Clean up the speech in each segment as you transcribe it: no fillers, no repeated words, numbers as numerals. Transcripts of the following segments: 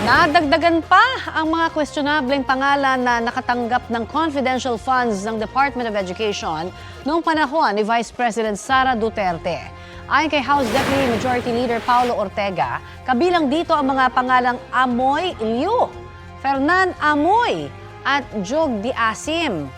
Nadagdagan pa ang mga questionableng pangalan na nakatanggap ng confidential funds ng Department of Education noong panahon ni Vice President Sara Duterte. Ayon kay House Deputy Majority Leader Paulo Ortega, kabilang dito ang mga pangalang Amoy Liu, Fernan Amoy at Jog Di Asim.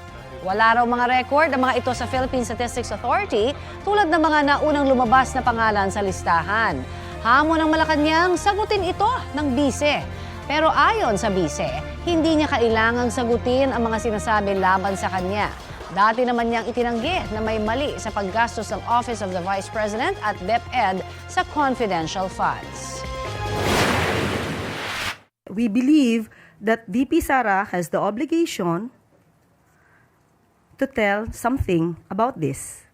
Wala raw mga record ang mga ito sa Philippine Statistics Authority tulad ng mga naunang lumabas na pangalan sa listahan. Hamon ng Malacanang sagutin ito ng bise. Pero ayon sa bise, hindi niya kailangang sagutin ang mga sinasabi laban sa kanya. Dati naman niyang itinanggi na may mali sa paggastos ng Office of the Vice President at DepEd sa confidential funds. We believe that VP Sara has the obligation to tell something about this,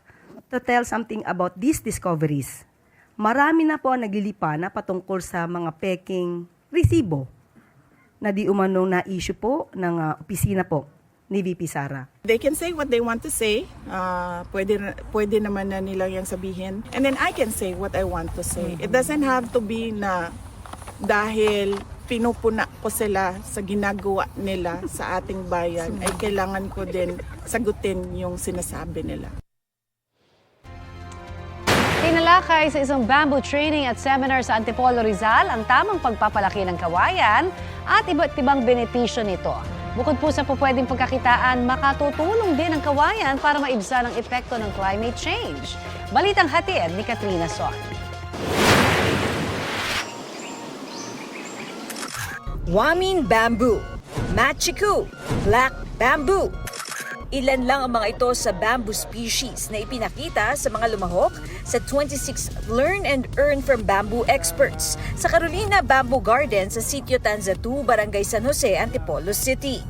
to tell something about these discoveries. Marami na po ang naglilipa na patungkol sa mga peking resibo na di umanong na-issue po ng opisina po ni VP Sara. They can say what they want to say. Pwede naman na nila yung sabihin. And then I can say what I want to say. It doesn't have to be na dahil pinupuna ko sila sa ginagawa nila sa ating bayan, ay kailangan ko din sagutin yung sinasabi nila. Tinalakay sa isang bamboo training at seminar sa Antipolo, Rizal ang tamang pagpapalaki ng kawayan at iba't ibang benepisyo nito. Bukod po sa pupwedeng pagkakitaan, makatutulong din ang kawayan para maibsan ang epekto ng climate change. Balitang hatid ni Katrina Son. Wamin bamboo, Machiku, black bamboo. Ilan lang ang mga ito sa bamboo species na ipinakita sa mga lumahok sa 26th Learn and Earn from Bamboo Experts sa Carolina Bamboo Garden sa Sitio Tanzatu, Barangay San Jose, Antipolo City.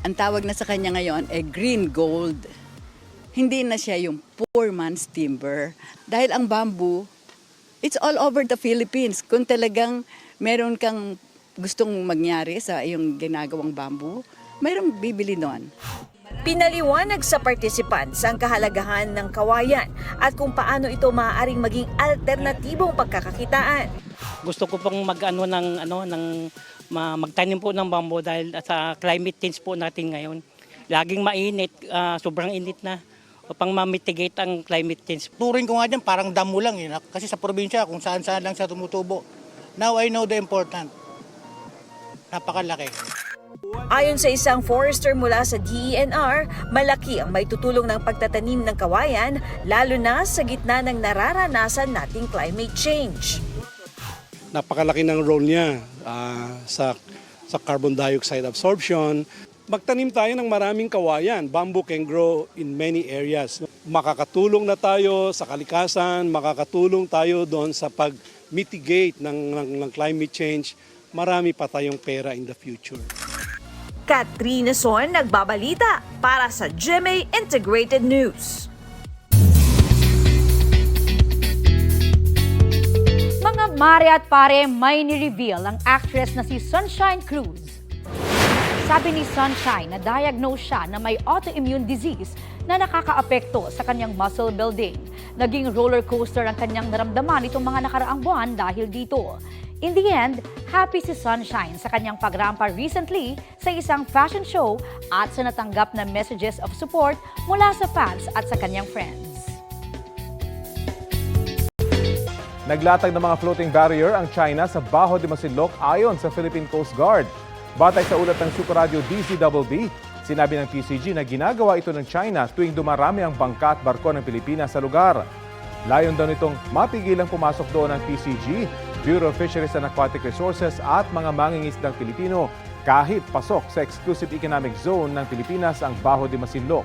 Ang tawag na sa kanya ngayon ay green gold. Hindi na siya yung poor man's timber. Dahil ang bamboo, it's all over the Philippines. Kung talagang meron kang gustong mangyari sa iyong ginagawang bamboo, mayroong bibili doon. Pinaliwanag sa participants ang kahalagahan ng kawayan at kung paano ito maaaring maging alternatibong pagkakakitaan. Gusto ko pong magtanim po ng bamboo dahil sa climate change po natin ngayon. Laging mainit, sobrang init na upang ma-mitigate ang climate change. Turing ko nga dyan, parang damo lang kasi sa probinsya kung saan-saan lang siya tumutubo. Now I know the important. Napakalaki. Ayon sa isang forester mula sa DENR, malaki ang maitutulong ng pagtatanim ng kawayan, lalo na sa gitna ng nararanasan nating climate change. Napakalaki ng role niya sa carbon dioxide absorption. Magtanim tayo ng maraming kawayan. Bamboo can grow in many areas. Makakatulong na tayo sa kalikasan, makakatulong tayo doon sa pag-mitigate ng climate change. Marami pa tayong pera in the future. Katrina Son nagbabalita para sa GMA Integrated News. Mga mare at pare, may ni-reveal ang actress na si Sunshine Cruz. Sabi ni Sunshine na diagnose siya na may autoimmune disease na nakakaapekto sa kanyang muscle building. Naging roller coaster ang kanyang naramdaman itong mga nakaraang buwan dahil dito. In the end, happy si Sunshine sa kanyang pagrampa recently sa isang fashion show at sa natanggap na messages of support mula sa fans at sa kanyang friends. Naglatag ng mga floating barrier ang China sa Bajo de Masinloc ayon sa Philippine Coast Guard. Batay sa ulat ng Super Radio DZBB, sinabi ng PCG na ginagawa ito ng China tuwing dumarami ang bangka at barko ng Pilipinas sa lugar. Layon daw nitong mapigilang pumasok doon ng PCG, Bureau of Fisheries and Aquatic Resources at mga mangingisdang Pilipino kahit pasok sa Exclusive Economic Zone ng Pilipinas ang Bajo de Masinloc.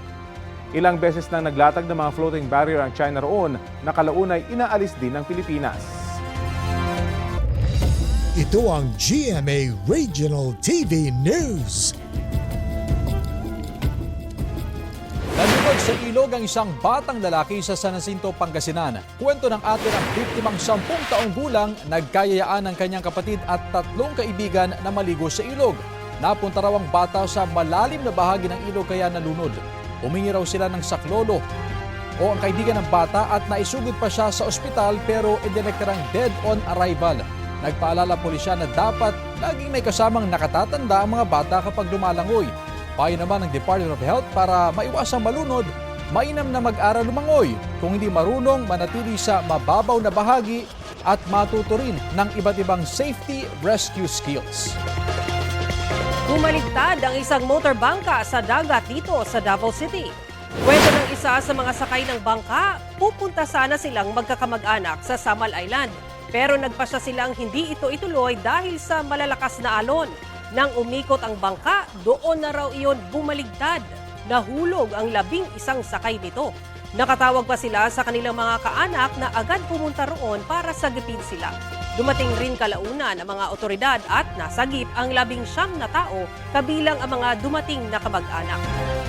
Ilang beses nang naglatag ng mga floating barrier ang China roon, nakalaunay inaalis din ng Pilipinas. Ito ang GMA Regional TV News. Nalunod sa ilog ang isang batang lalaki sa San Jacinto, Pangasinan. Kwento ng atin ang biktimang 10 taong gulang, nagkayayaan ng kanyang kapatid at 3 kaibigan na maligo sa ilog. Napunta raw ang bata sa malalim na bahagi ng ilog kaya nalunod. Humingi raw sila ng saklolo o ang kaibigan ng bata at naisugod pa siya sa ospital pero idineklarang dead on arrival. Nagpaalala pulisya na dapat laging may kasamang nakatatanda ang mga bata kapag lumalangoy. Payo naman ng Department of Health para maiwasang malunod, mainam na mag-aral lumangoy. Kung hindi marunong, manatili sa mababaw na bahagi at matuto rin ng iba't ibang safety rescue skills. Bumaligtad ang isang motor bangka sa dagat dito sa Davao City. Kwento ng isa sa mga sakay ng bangka, pupunta sana silang magkakamag-anak sa Samal Island. Pero nagpasya silang hindi ito ituloy dahil sa malalakas na alon. Nang umikot ang bangka, doon na raw iyon bumaligtad. Nahulog ang 11 sakay nito. Nakatawag pa sila sa kanilang mga kaanak na agad pumunta roon para sagipin sila. Dumating rin kalaunan ang mga otoridad at nasagip ang 19 na tao kabilang ang mga dumating na kamag-anak.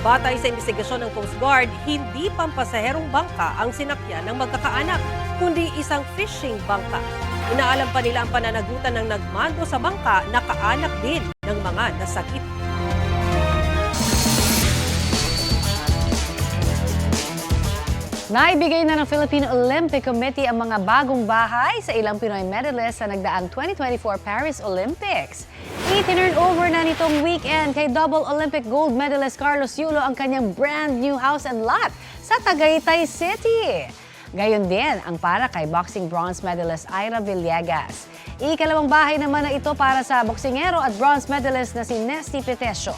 Batay sa investigasyon ng Coast Guard, hindi pampasaherong bangka ang sinakyan ng magkakaanak, kundi isang fishing bangka. Inaalam pa nila ang pananagutan ng nagmando sa bangka na kaanak din ng mga nasagip. Naibigay na ng Philippine Olympic Committee ang mga bagong bahay sa ilang Pinoy medalists sa nagdaang 2024 Paris Olympics. I-turn over na nitong weekend kay double Olympic gold medalist Carlos Yulo ang kanyang brand new house and lot sa Tagaytay City. Gayon din ang para kay boxing bronze medalist Ira Villegas. Ikalawang bahay naman na ito para sa boksingero at bronze medalist na si Nesty Petesio.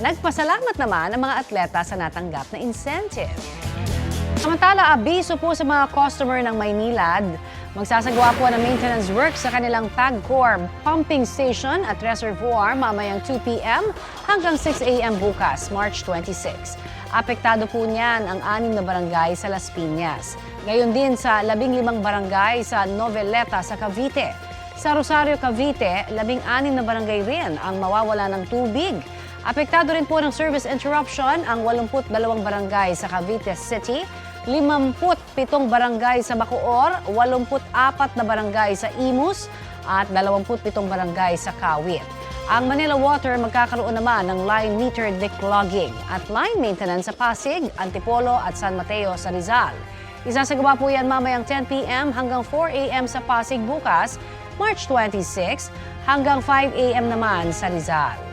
Nagpasalamat naman ang mga atleta sa natanggap na incentive. Samantala, abiso po sa mga customer ng Maynilad. Magsasagawa po ng maintenance work sa kanilang PAGCOR pumping station at reservoir mamayang 2 p.m. hanggang 6 a.m. bukas, March 26. Apektado po niyan ang 6 na barangay sa Las Piñas. Gayon din sa 15 barangay sa Noveleta sa Cavite. Sa Rosario, Cavite, 16 na barangay rin ang mawawala ng tubig. Apektado rin po ng service interruption ang 82 barangay sa Cavite City, 57 barangay sa Bacoor, 84 na barangay sa Imus at 27 barangay sa Kawit. Ang Manila Water magkakaroon naman ng line meter declogging at line maintenance sa Pasig, Antipolo at San Mateo sa Rizal. Isasagawa po yan mamayang 10 p.m. hanggang 4 a.m. sa Pasig bukas, March 26 hanggang 5 a.m. naman sa Rizal.